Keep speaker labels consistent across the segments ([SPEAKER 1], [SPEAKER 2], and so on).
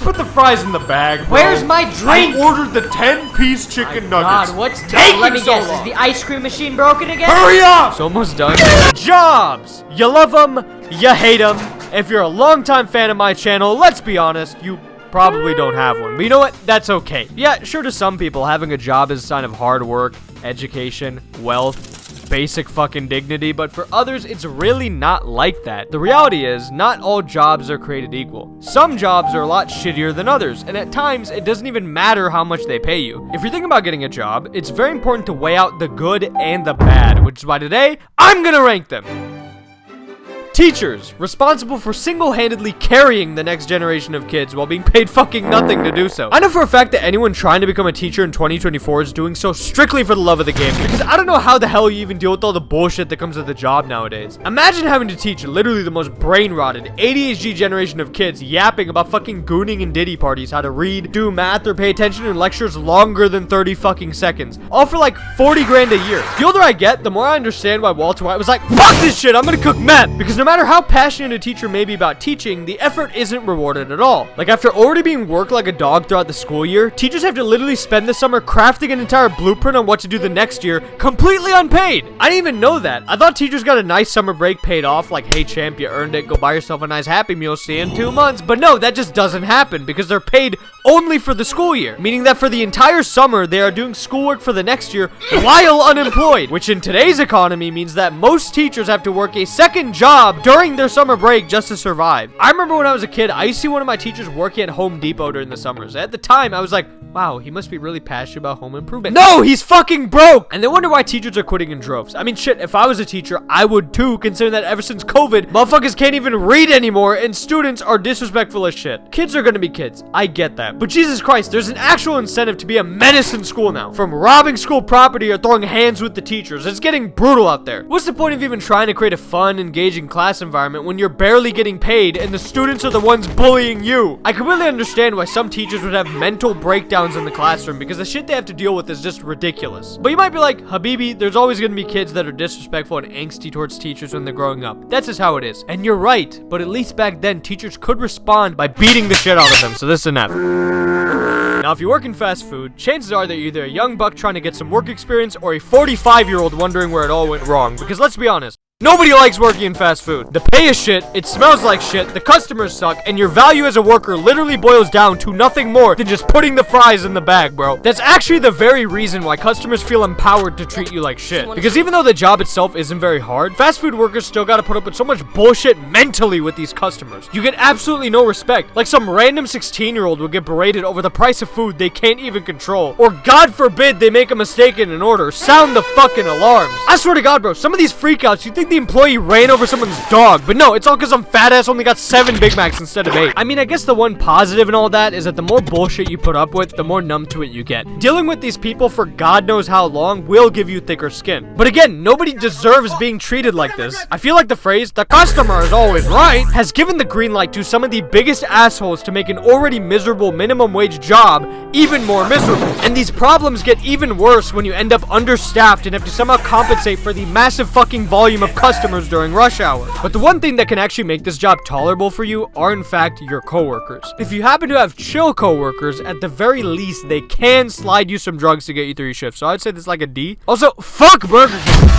[SPEAKER 1] put the fries in the bag, bro.
[SPEAKER 2] Where's my drink?
[SPEAKER 1] I ordered the 10-piece chicken nuggets.
[SPEAKER 2] God, what's
[SPEAKER 1] taking
[SPEAKER 2] Let me
[SPEAKER 1] so
[SPEAKER 2] guess,
[SPEAKER 1] long?
[SPEAKER 2] is the ice cream machine broken again?
[SPEAKER 1] Hurry up!
[SPEAKER 3] It's almost done. Jobs! You love them, you hate them. If you're a longtime fan of my channel, let's be honest, you probably don't have one. But you know what? That's okay. Yeah, sure, to some people, having a job is a sign of hard work, education, wealth, basic fucking dignity, but for others, it's really not like that. The reality is, not all jobs are created equal. Some jobs are a lot shittier than others, and at times, it doesn't even matter how much they pay you. If you're thinking about getting a job, it's very important to weigh out the good and the bad, which is why today, I'm gonna rank them. Teachers, responsible for single-handedly carrying the next generation of kids while being paid fucking nothing to do so. I know for a fact that anyone trying to become a teacher in 2024 is doing so strictly for the love of the game, because I don't know how the hell you even deal with all the bullshit that comes with the job nowadays. Imagine having to teach literally the most brain-rotted, ADHD generation of kids yapping about fucking gooning and ditty parties how to read, do math, or pay attention in lectures longer than 30 fucking seconds, all for like 40 grand a year. The older I get, the more I understand why Walter White was like, fuck this shit, I'm gonna cook meth, because no matter how passionate a teacher may be about teaching, the effort isn't rewarded at all. Like, after already being worked like a dog throughout the school year, teachers have to literally spend the summer crafting an entire blueprint on what to do the next year, completely unpaid. I didn't even know that. I thought teachers got a nice summer break paid off, like, hey champ, you earned it, go buy yourself a nice Happy Meal, see you in 2 months. But no, that just doesn't happen, because they're paid only for the school year, meaning that for the entire summer, they are doing schoolwork for the next year while unemployed, which in today's economy means that most teachers have to work a second job during their summer break just to survive. I remember when I was a kid, I used to see one of my teachers working at Home Depot during the summers. At the time, I was like, wow, he must be really passionate about home improvement. No, he's fucking broke! And they wonder why teachers are quitting in droves. I mean, shit, if I was a teacher, I would too, considering that ever since COVID, motherfuckers can't even read anymore, and students are disrespectful as shit. Kids are gonna be kids. I get that. But Jesus Christ, there's an actual incentive to be a menace in school now. From robbing school property or throwing hands with the teachers. It's getting brutal out there. What's the point of even trying to create a fun, engaging class environment when you're barely getting paid and the students are the ones bullying you? I completely understand why some teachers would have mental breakdowns in the classroom because the shit they have to deal with is just ridiculous. But you might be like, Habibi, there's always gonna be kids that are disrespectful and angsty towards teachers when they're growing up. That's just how it is. And you're right, but at least back then, teachers could respond by beating the shit out of them, so this is enough. Now, if you work in fast food, chances are that you're either a young buck trying to get some work experience or a 45-year-old wondering where it all went wrong. Because let's be honest, nobody likes working in fast food. The pay is shit, it smells like shit, the customers suck, and your value as a worker literally boils down to nothing more than just putting the fries in the bag, bro. That's actually the very reason why customers feel empowered to treat you like shit. Because even though the job itself isn't very hard, fast food workers still gotta put up with so much bullshit mentally with these customers. You get absolutely no respect. Like some random 16-year-old will get berated over the price of food they can't even control. Or God forbid they make a mistake in an order. Sound the fucking alarms. I swear to God, bro, some of these freakouts, you think the employee ran over someone's dog, but no, it's all because some fat ass only got 7 Big Macs instead of 8. I mean, I guess the one positive in all that is that the more bullshit you put up with, the more numb to it you get. Dealing with these people for God knows how long will give you thicker skin. But again, nobody deserves being treated like this. I feel like the phrase, the customer is always right, has given the green light to some of the biggest assholes to make an already miserable minimum wage job even more miserable. And these problems get even worse when you end up understaffed and have to somehow compensate for the massive fucking volume of customers during rush hour. But the one thing that can actually make this job tolerable for you are in fact your coworkers. If you happen to have chill coworkers, at the very least they can slide you some drugs to get you through your shift. So I'd say this is like a D. Also, fuck Burger King.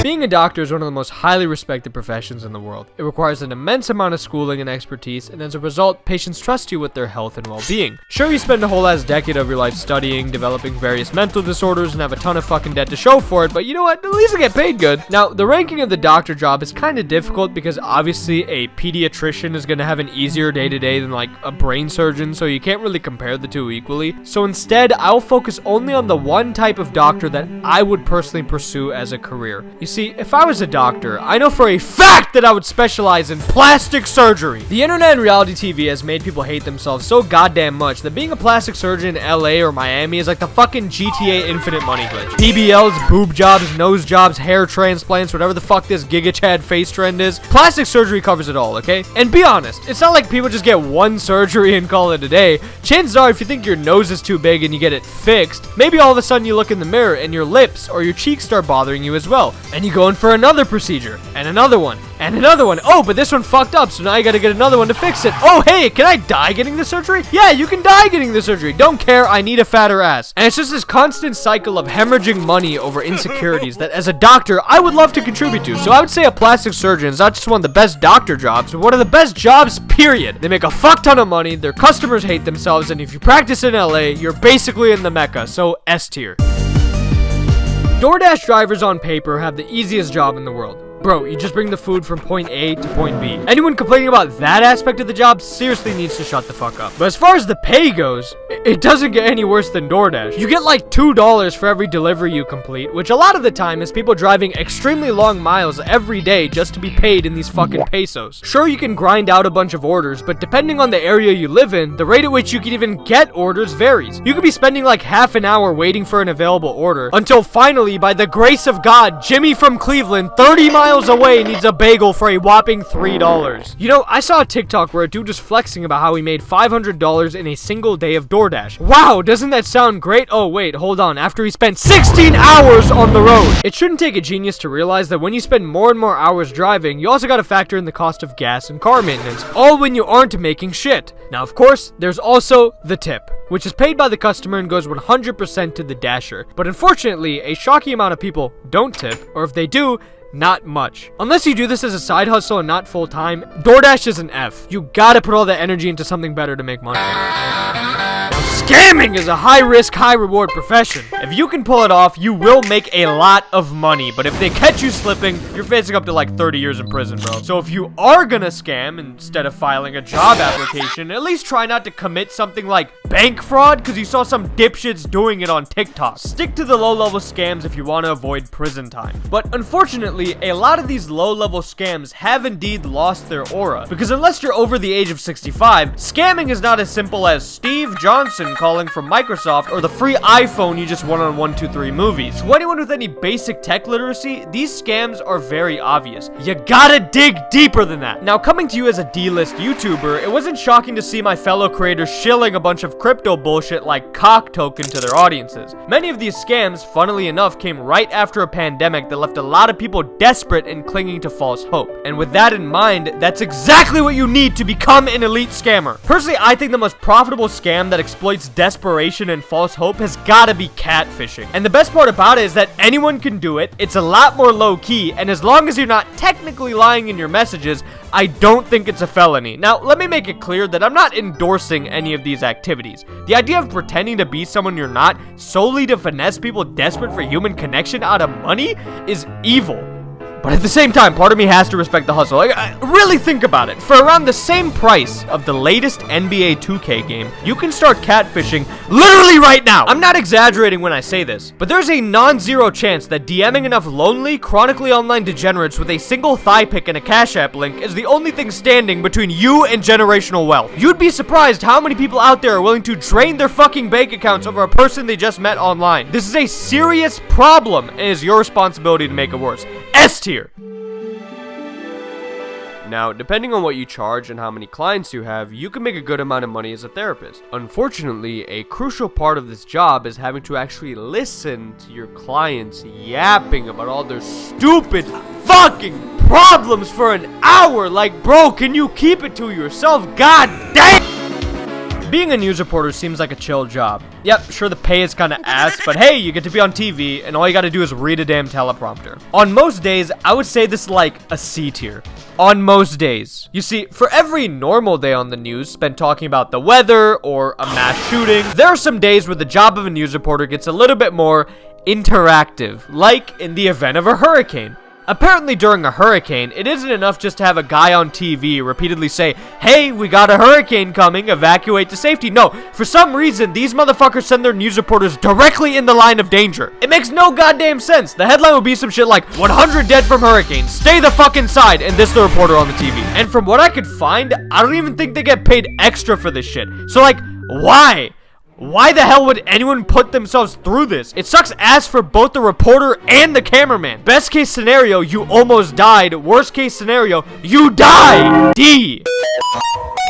[SPEAKER 3] Being a doctor is one of the most highly respected professions in the world. It requires an immense amount of schooling and expertise, and as a result, patients trust you with their health and well-being. Sure, you spend a whole ass decade of your life studying, developing various mental disorders, and have a ton of fucking debt to show for it, but you know what? At least I get paid good. Now, the ranking of the doctor job is kind of difficult because obviously a pediatrician is going to have an easier day-to-day than like a brain surgeon, so you can't really compare the two equally. So instead, I'll focus only on the one type of doctor that I would personally pursue as a career. You see, if I was a doctor, I know for a fact that I would specialize in plastic surgery. The internet and reality TV has made people hate themselves so goddamn much that being a plastic surgeon in LA or Miami is like the fucking GTA Infinite Money glitch. BBLs, boob jobs, nose jobs, hair transplants, whatever the fuck this Giga Chad face trend is, plastic surgery covers it all, okay? And be honest, it's not like people just get one surgery and call it a day. Chances are, if you think your nose is too big and you get it fixed, maybe all of a sudden you look in the mirror and your lips or your cheeks start bothering you as well. And you go in for another procedure, and another one, and another one. Oh, but this one fucked up, so now you gotta get another one to fix it. Oh, hey, can I die getting the surgery? Yeah, you can die getting the surgery. Don't care, I need a fatter ass. And it's just this constant cycle of hemorrhaging money over insecurities that as a doctor, I would love to contribute to. So I would say a plastic surgeon is not just one of the best doctor jobs, but one of the best jobs, period. They make a fuck ton of money, their customers hate themselves, and if you practice in LA, you're basically in the Mecca, so S tier. DoorDash drivers on paper have the easiest job in the world. Bro, you just bring the food from point A to point B. Anyone complaining about that aspect of the job seriously needs to shut the fuck up. But as far as the pay goes, it doesn't get any worse than DoorDash. You get like $2 for every delivery you complete, which a lot of the time is people driving extremely long miles every day just to be paid in these fucking pesos. Sure, you can grind out a bunch of orders, but depending on the area you live in, the rate at which you can even get orders varies. You could be spending like half an hour waiting for an available order, until finally, by the grace of God, Jimmy from Cleveland, 30 miles away, needs a bagel for a whopping $3. You know, I saw a TikTok where a dude was flexing about how he made $500 in a single day of DoorDash. Wow, doesn't that sound great? Oh wait, hold on, after he spent 16 hours on the road. It shouldn't take a genius to realize that when you spend more and more hours driving, you also gotta factor in the cost of gas and car maintenance, all when you aren't making shit. Now of course, there's also the tip, which is paid by the customer and goes 100% to the dasher. But unfortunately, a shocking amount of people don't tip, or if they do, not much. Unless you do this as a side hustle and not full-time, DoorDash is an F. You gotta put all that energy into something better to make money. Scamming is a high-risk, high-reward profession. If you can pull it off, you will make a lot of money. But if they catch you slipping, you're facing up to like 30 years in prison, bro. So if you are gonna scam, instead of filing a job application, at least try not to commit something like bank fraud, because you saw some dipshits doing it on TikTok. Stick to the low-level scams if you want to avoid prison time. But unfortunately, a lot of these low-level scams have indeed lost their aura. Because unless you're over the age of 65, scamming is not as simple as Steve Johnson calling from Microsoft or the free iPhone you just won on 123 Movies. To anyone with any basic tech literacy, these scams are very obvious. You gotta dig deeper than that. Now, coming to you as a D-list YouTuber, it wasn't shocking to see my fellow creators shilling a bunch of crypto bullshit like cock token to their audiences. Many of these scams, funnily enough, came right after a pandemic that left a lot of people desperate and clinging to false hope. And with that in mind, that's exactly what you need to become an elite scammer. Personally, I think the most profitable scam that exploits desperation and false hope has gotta be catfishing. And the best part about it is that anyone can do it, it's a lot more low-key, and as long as you're not technically lying in your messages, I don't think it's a felony. Now, let me make it clear that I'm not endorsing any of these activities. The idea of pretending to be someone you're not solely to finesse people desperate for human connection out of money is evil. But at the same time, part of me has to respect the hustle. Really think about it. For around the same price of the latest NBA 2K game, you can start catfishing literally right now. I'm not exaggerating when I say this, but there's a non-zero chance that DMing enough lonely, chronically online degenerates with a single thigh pic and a Cash App link is the only thing standing between you and generational wealth. You'd be surprised how many people out there are willing to drain their fucking bank accounts over a person they just met online. This is a serious problem, and it is your responsibility to make it worse. S tier. Now, depending on what you charge and how many clients you have, you can make a good amount of money as a therapist. Unfortunately, a crucial part of this job is having to actually listen to your clients yapping about all their stupid fucking problems for an hour. Like, bro, can you keep it to yourself? God damn! Being a news reporter seems like a chill job. Yep, sure the pay is kinda ass, but hey, you get to be on TV, and all you gotta do is read a damn teleprompter. On most days, I would say this is like a C tier. On most days. You see, for every normal day on the news spent talking about the weather or a mass shooting, there are some days where the job of a news reporter gets a little bit more interactive, like in the event of a hurricane. Apparently during a hurricane, it isn't enough just to have a guy on TV repeatedly say, hey, we got a hurricane coming, evacuate to safety. No, for some reason, these motherfuckers send their news reporters directly in the line of danger. It makes no goddamn sense. The headline would be some shit like, 100 dead from hurricane, stay the fuck inside, and this the reporter on the TV. And from what I could find, I don't even think they get paid extra for this shit. So like, why? Why the hell would anyone put themselves through this? It sucks ass for both the reporter and the cameraman. Best case scenario, you almost died. Worst case scenario, you die. D.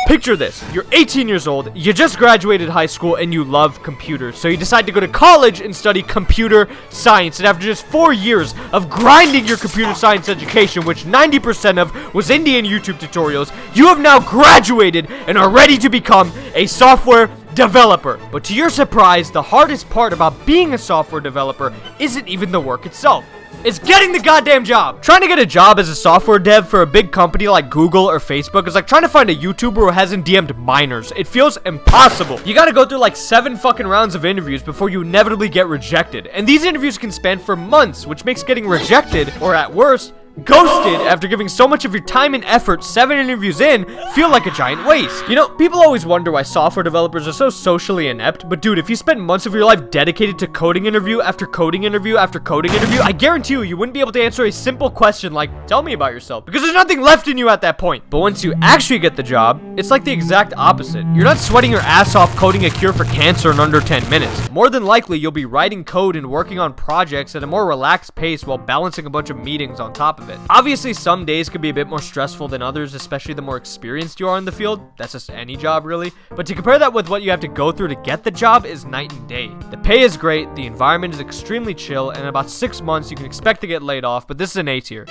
[SPEAKER 3] Picture this, you're 18 years old, you just graduated high school, and you love computers, so you decide to go to college and study computer science, and after just 4 years of grinding your computer science education, which 90% of was Indian YouTube tutorials, you have now graduated and are ready to become a software developer. But to your surprise, the hardest part about being a software developer isn't even the work itself. It's getting the goddamn job. Trying to get a job as a software dev for a big company like Google or Facebook is like trying to find a YouTuber who hasn't DM'd minors. It feels impossible. You gotta go through like 7 fucking rounds of interviews before you inevitably get rejected. And these interviews can span for months, which makes getting rejected, or at worst, ghosted after giving so much of your time and effort 7 interviews in feel like a giant waste. You know, people always wonder why software developers are so socially inept, but dude, if you spent months of your life dedicated to coding interview after coding interview after coding interview, I guarantee you wouldn't be able to answer a simple question like, tell me about yourself, because there's nothing left in you at that point. But once you actually get the job, it's like the exact opposite. You're not sweating your ass off coding a cure for cancer in under 10 minutes. More than likely, you'll be writing code and working on projects at a more relaxed pace while balancing a bunch of meetings on top of it. Obviously, some days could be a bit more stressful than others, especially the more experienced you are in the field. That's just any job, really. But to compare that with what you have to go through to get the job is night and day. The pay is great, the environment is extremely chill, and in about 6 months, you can expect to get laid off, but this is an A tier.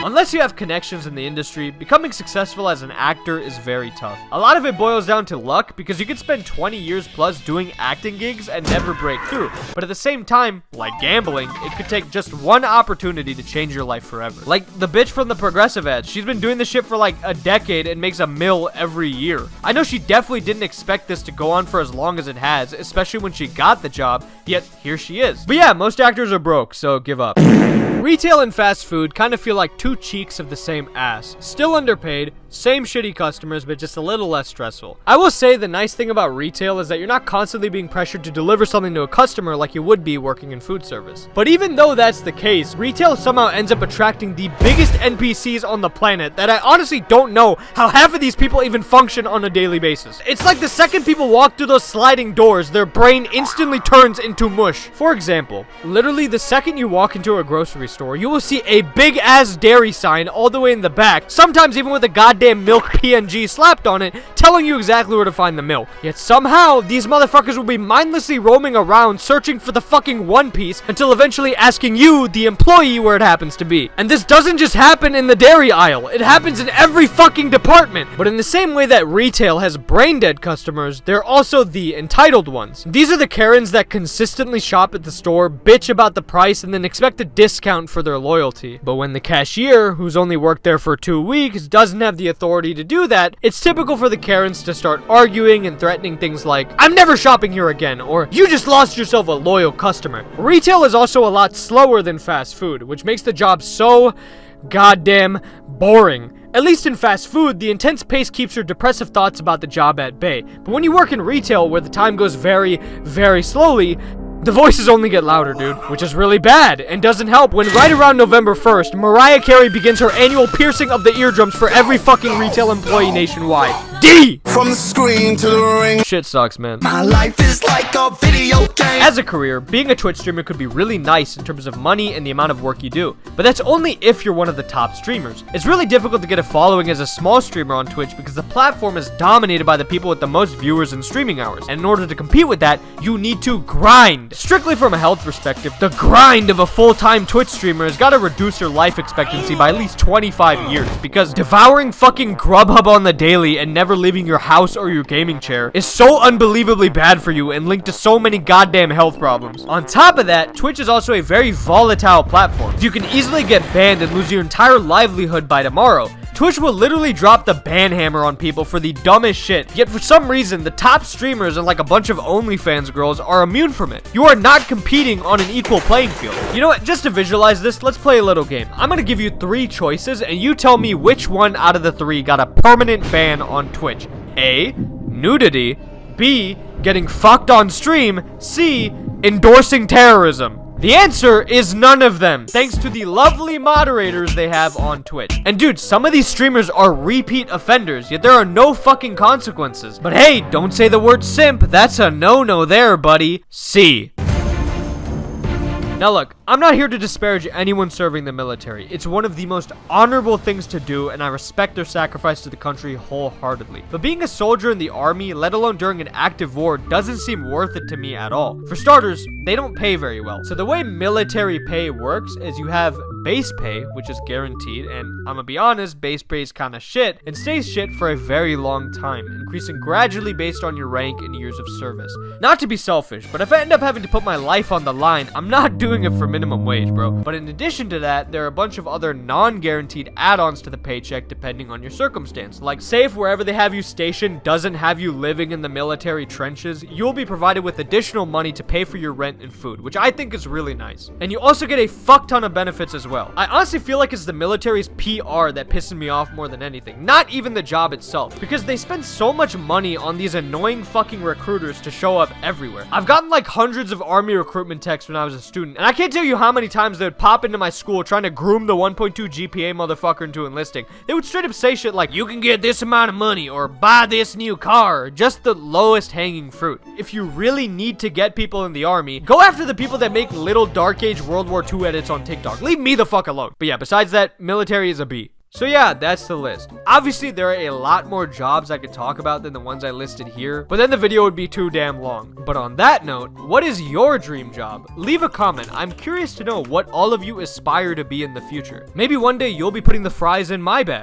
[SPEAKER 3] Unless you have connections in the industry, becoming successful as an actor is very tough. A lot of it boils down to luck, because you could spend 20 years plus doing acting gigs and never break through. But at the same time, like gambling, it could take just one opportunity to change your life forever. Like the bitch from the Progressive ads. She's been doing this shit for like a decade and makes $1 million every year. I know she definitely didn't expect this to go on for as long as it has, especially when she got the job, yet here she is. But yeah, most actors are broke, so give up. Retail and fast food kind of feel like two cheeks of the same ass. Still underpaid, same shitty customers, but just a little less stressful. I will say the nice thing about retail is that you're not constantly being pressured to deliver something to a customer like you would be working in food service. But even though that's the case, retail somehow ends up attracting the biggest NPCs on the planet that I honestly don't know how half of these people even function on a daily basis. It's like the second people walk through those sliding doors, their brain instantly turns into mush. For example, literally the second you walk into a grocery store, you will see a big ass dairy sign all the way in the back, sometimes even with a goddamn milk PNG slapped on it, telling you exactly where to find the milk. Yet somehow, these motherfuckers will be mindlessly roaming around searching for the fucking One Piece until eventually asking you, the employee, where it happens to be. And this doesn't just happen in the dairy aisle, it happens in every fucking department. But in the same way that retail has brain dead customers, they're also the entitled ones. These are the Karens that consistently shop at the store, bitch about the price, and then expect a discount for their loyalty. But when the cashier, who's only worked there for 2 weeks, doesn't have the authority to do that, it's typical for the Karens to start arguing and threatening things like, I'm never shopping here again, or you just lost yourself a loyal customer. Retail is also a lot slower than fast food, which makes the job so goddamn boring. At least in fast food, the intense pace keeps your depressive thoughts about the job at bay. But when you work in retail, where the time goes very, very slowly, the voices only get louder, dude, which is really bad and doesn't help when right around November 1st, Mariah Carey begins her annual piercing of the eardrums for every fucking retail employee nationwide. D!
[SPEAKER 4] From the screen to the ring.
[SPEAKER 3] Shit sucks, man.
[SPEAKER 4] My life is like a video game.
[SPEAKER 3] As a career, being a Twitch streamer could be really nice in terms of money and the amount of work you do, but that's only if you're one of the top streamers. It's really difficult to get a following as a small streamer on Twitch because the platform is dominated by the people with the most viewers and streaming hours, and in order to compete with that, you need to grind. Strictly from a health perspective, the grind of a full-time Twitch streamer has got to reduce your life expectancy by at least 25 years, because devouring fucking Grubhub on the daily and never leaving your house or your gaming chair is so unbelievably bad for you and linked to so many goddamn health problems. On top of that, Twitch is also a very volatile platform. You can easily get banned and lose your entire livelihood by tomorrow. Twitch will literally drop the ban hammer on people for the dumbest shit, yet for some reason, the top streamers and like a bunch of OnlyFans girls are immune from it. You are not competing on an equal playing field. You know what, just to visualize this, let's play a little game. I'm gonna give you 3 choices, and you tell me which one out of the 3 got a permanent ban on Twitch. A, nudity. B, getting fucked on stream. C, endorsing terrorism. The answer is none of them, thanks to the lovely moderators they have on Twitch. And dude, some of these streamers are repeat offenders, yet there are no fucking consequences. But hey, don't say the word simp, that's a no-no there, buddy. C. Now look, I'm not here to disparage anyone serving the military. It's one of the most honorable things to do, and I respect their sacrifice to the country wholeheartedly. But being a soldier in the army, let alone during an active war, doesn't seem worth it to me at all. For starters, they don't pay very well. So the way military pay works is you have base pay, which is guaranteed, and I'm gonna be honest, base pay is kinda shit, and stays shit for a very long time, increasing gradually based on your rank and years of service. Not to be selfish, but if I end up having to put my life on the line, I'm not doing it for minimum wage, bro. But in addition to that, there are a bunch of other non-guaranteed add-ons to the paycheck depending on your circumstance. Like, say if wherever they have you stationed doesn't have you living in the military trenches, you'll be provided with additional money to pay for your rent and food, which I think is really nice. And you also get a fuck ton of benefits as well. I honestly feel like it's the military's PR that pisses me off more than anything, not even the job itself, because they spend so much money on these annoying fucking recruiters to show up everywhere. I've gotten like hundreds of army recruitment texts when I was a student, and I can't tell you how many times they would pop into my school trying to groom the 1.2 GPA motherfucker into enlisting. They would straight up say shit like, you can get this amount of money, or buy this new car, or just the lowest hanging fruit. If you really need to get people in the army, go after the people that make little Dark Age World War II edits on TikTok. Leave me the fuck alone. But yeah, besides that, military is a B. So yeah, that's the list. Obviously, there are a lot more jobs I could talk about than the ones I listed here, but then the video would be too damn long. But on that note, what is your dream job? Leave a comment. I'm curious to know what all of you aspire to be in the future. Maybe one day you'll be putting the fries in my bag.